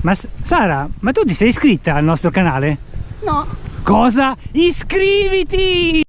Ma Sara, ma tu ti sei iscritta al nostro canale? No. Cosa? Iscriviti!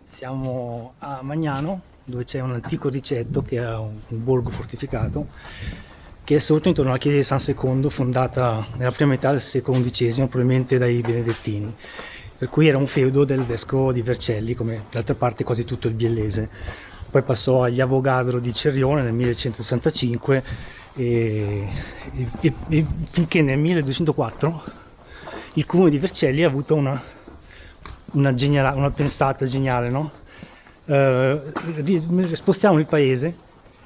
Siamo a Magnano, dove c'è un antico ricetto che è un borgo fortificato che è sorto intorno alla chiesa di San Secondo, fondata nella prima metà del secolo XI, probabilmente dai Benedettini, per cui era un feudo del vescovo di Vercelli, come d'altra parte quasi tutto il biellese. Poi passò agli Avogadro di Cerrione nel 1165 e finché nel 1204 il comune di Vercelli ha avuto una pensata geniale, no? Spostiamo il paese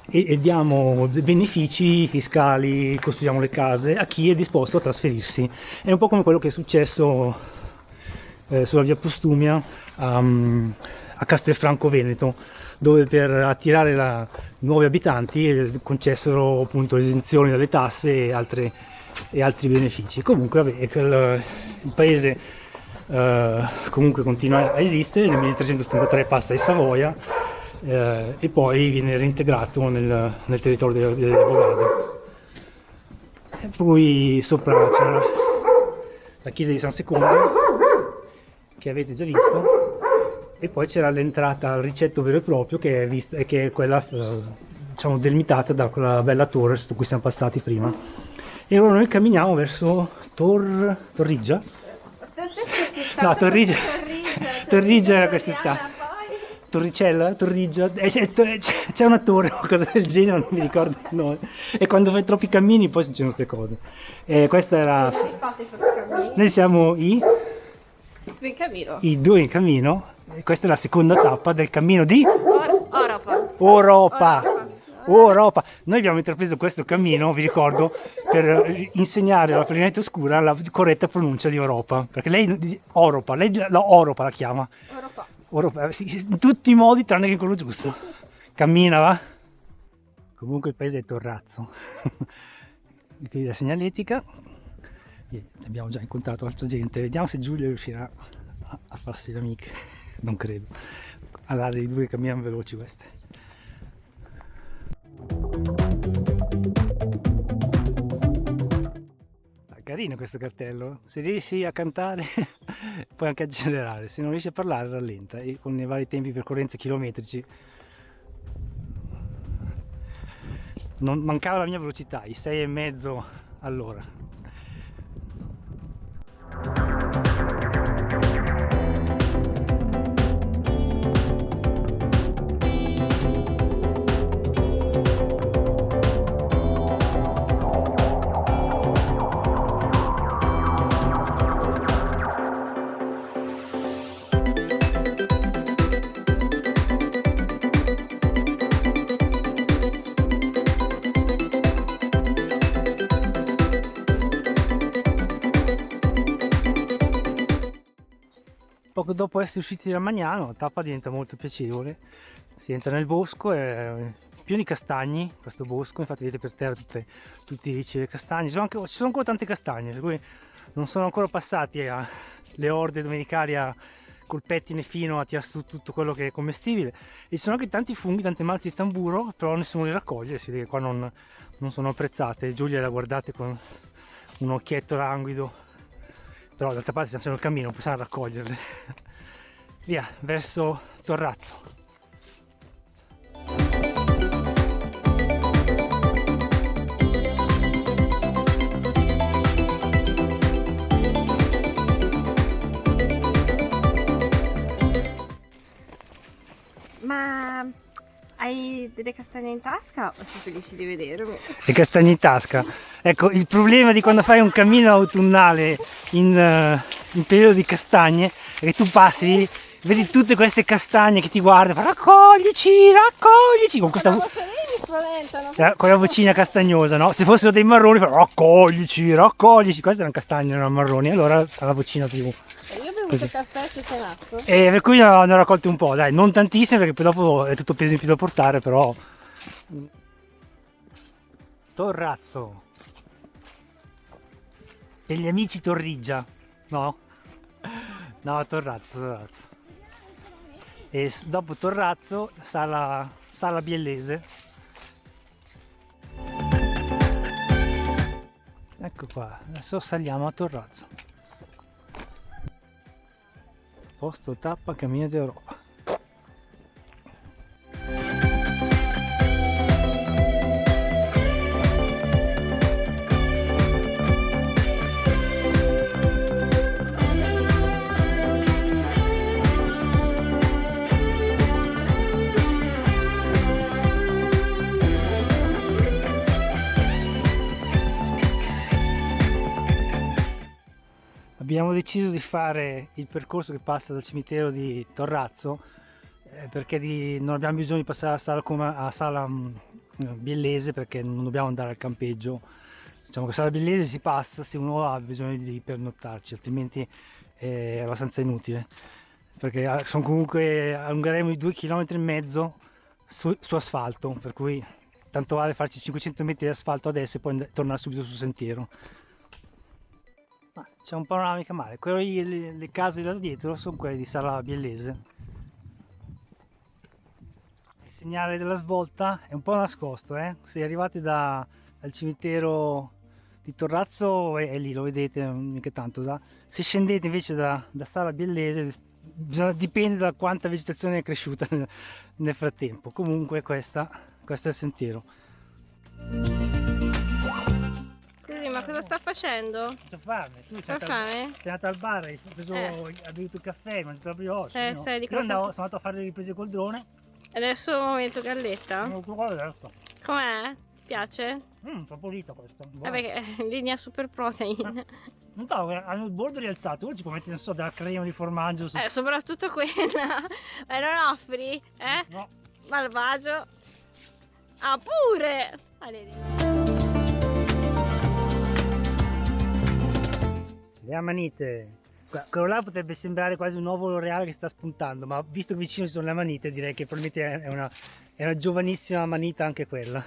e diamo benefici fiscali, costruiamo le case a chi è disposto a trasferirsi. È un po' come quello che è successo sulla via Postumia a Castelfranco Veneto, dove per attirare nuovi abitanti concessero appunto esenzioni dalle tasse e altri benefici. Comunque vabbè, il paese comunque continua a esistere. Nel 1373 passa in Savoia e poi viene reintegrato nel territorio delle Avogadro. E poi sopra c'era la chiesa di San Secondo, che avete già visto, e poi c'era l'entrata al ricetto vero e proprio, che è quella diciamo delimitata da quella bella torre su cui siamo passati prima. E ora noi camminiamo verso Torrigia. No, Torrigia era quest'estate. Torricella? Torrigia? C'è una torre o cosa del genere, non mi ricordo il nome. E quando fai troppi cammini poi succedono queste cose. Questa era... Noi siamo i due in cammino. E questa è la seconda tappa del cammino di... Europa. Noi abbiamo intrapreso questo cammino, vi ricordo, per insegnare alla Perinete Oscura la corretta pronuncia di Europa, perché lei Europa la chiama Europa, sì, in tutti i modi tranne che in quello giusto. Cammina, va? Comunque il paese è Torrazzo. Qui la segnaletica. Abbiamo già incontrato altra gente, vediamo se Giulia riuscirà a farsi l'amica. Non credo. Allora, i due camminano veloci queste. Carino questo cartello, se riesci a cantare puoi anche accelerare, se non riesci a parlare rallenta, e con i vari tempi di percorrenza chilometrici non mancava la mia velocità, i 6,5 all'ora. Poco dopo essere usciti da Magnano la tappa diventa molto piacevole, si entra nel bosco e pieno di castagni, questo bosco, infatti vedete per terra tutti i ricci di castagni, ci sono ancora tante castagne, per cui non sono ancora passati le orde domenicali col pettine fino a tirare su tutto quello che è commestibile, e ci sono anche tanti funghi, tante malze di tamburo, però nessuno li raccoglie, si vede che qua non sono apprezzate. Giulia la guardate con un occhietto languido, però d'altra parte stiamo facendo il cammino, non possiamo raccoglierle. Via, verso Torrazzo. Ma hai delle castagne in tasca o sei felice di vedermi? Le castagne in tasca. Ecco, il problema di quando fai un cammino autunnale in periodo di castagne è che tu passi, vedi tutte queste castagne che ti guardano, raccoglici, raccoglici, con questa Ma mi spaventano. con la vocina castagnosa, no? Se fossero dei marroni, raccoglici, raccoglici, queste erano castagne, non marroni, allora la vocina più... Io ho bevuto caffè che sei nato. E per cui ne ho raccolti un po', dai, non tantissime perché poi dopo è tutto peso in più da portare, però... Torrazzo. Degli amici Torrigia, no? No, Torrazzo. E dopo Torrazzo Sala Biellese. Ecco qua, adesso saliamo a Torrazzo. Posto tappa Cammino d'Europa. Abbiamo deciso di fare il percorso che passa dal cimitero di Torrazzo perché non abbiamo bisogno di passare a Sala Biellese, perché non dobbiamo andare al campeggio. Diciamo che Sala Biellese si passa se uno ha bisogno di pernottarci, altrimenti è abbastanza inutile, perché comunque allungheremo i 2,5 km su asfalto, per cui tanto vale farci 500 metri di asfalto adesso e poi tornare subito sul sentiero. C'è un panoramica male, le case là dietro sono quelle di Sala Biellese. Il segnale della svolta è un po' nascosto, se arrivate dal cimitero di Torrazzo è lì, lo vedete, mica tanto. Se scendete invece da Sala Biellese dipende da quanta vegetazione è cresciuta nel frattempo. Comunque questo è il sentiero. Scusi, ma cosa sta facendo? C'ho fame, tu C'ho fame? sei andato al bar, hai bevuto il caffè, hai mangiato la brioche, no? Sei di Io cosa? sono andato a fare le riprese col drone. Adesso momento galletta. Adesso. Com'è? Ti piace? Fa pulito questo. Vabbè, che è linea super protein. Non so, hanno il bordo rialzato, oggi può mettere, non so, della crema di formaggio. Soprattutto quella. Ma non offri? No. Malvagio. Ah, pure! Le amanite. Quello là potrebbe sembrare quasi un uovo reale che sta spuntando, ma visto che vicino ci sono le amanite, direi che probabilmente è una giovanissima amanita anche quella.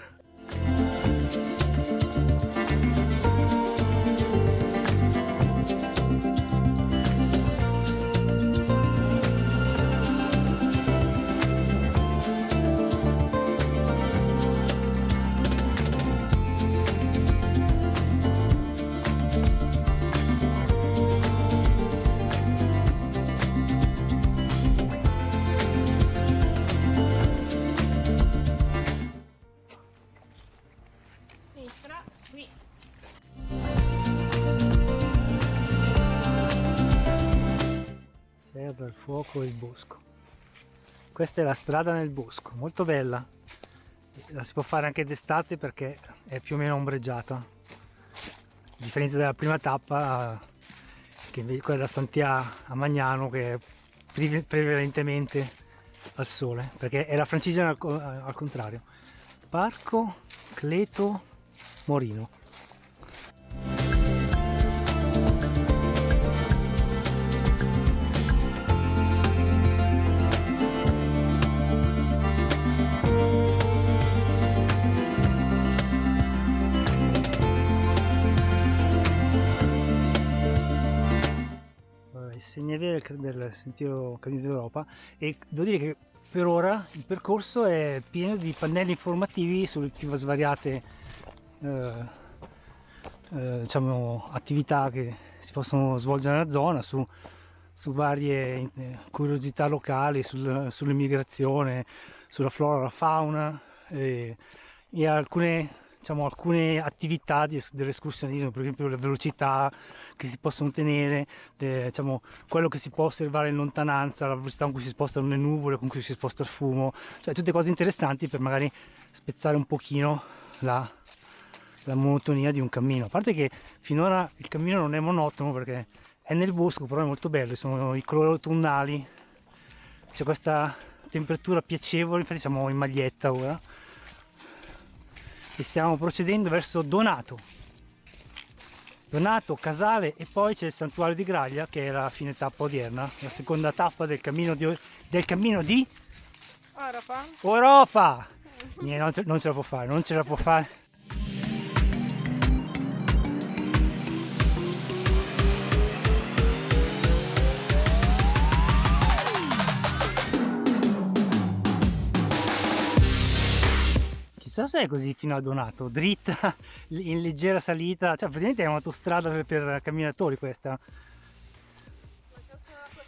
Qui. Serra, il fuoco e il bosco. Questa è la strada nel bosco, molto bella. La si può fare anche d'estate perché è più o meno ombreggiata. A differenza della prima tappa, che è quella da Santià a Magnano, che è prevalentemente al sole, perché è la Francigena al contrario. Parco Cleto Morino. neve del Sentiero Cammino d'Europa, e devo dire che per ora il percorso è pieno di pannelli informativi sulle più svariate diciamo, attività che si possono svolgere nella zona, su varie curiosità locali, sull'immigrazione, sulla flora, la fauna, e alcune attività dell'escursionismo, per esempio le velocità che si possono tenere, diciamo, quello che si può osservare in lontananza, la velocità con cui si spostano le nuvole, con cui si sposta il fumo, cioè tutte cose interessanti per magari spezzare un pochino la monotonia di un cammino. A parte che finora il cammino non è monotono perché è nel bosco, però è molto bello, sono i colori autunnali, c'è questa temperatura piacevole, infatti siamo in maglietta ora e stiamo procedendo verso Donato, Casale, e poi c'è il santuario di Graglia che è la fine tappa odierna, la seconda tappa del cammino di Europa. Niente, non ce la può fare, non ce la può fare. Chissà se è così fino a Donato, dritta, in leggera salita, cioè praticamente è un'autostrada per camminatori questa.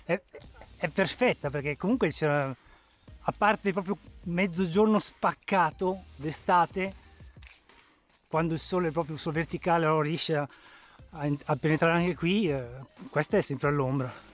È perfetta perché comunque c'è, a parte proprio mezzogiorno spaccato d'estate, quando il sole è proprio sul verticale, allora riesce a penetrare anche qui, questa è sempre all'ombra.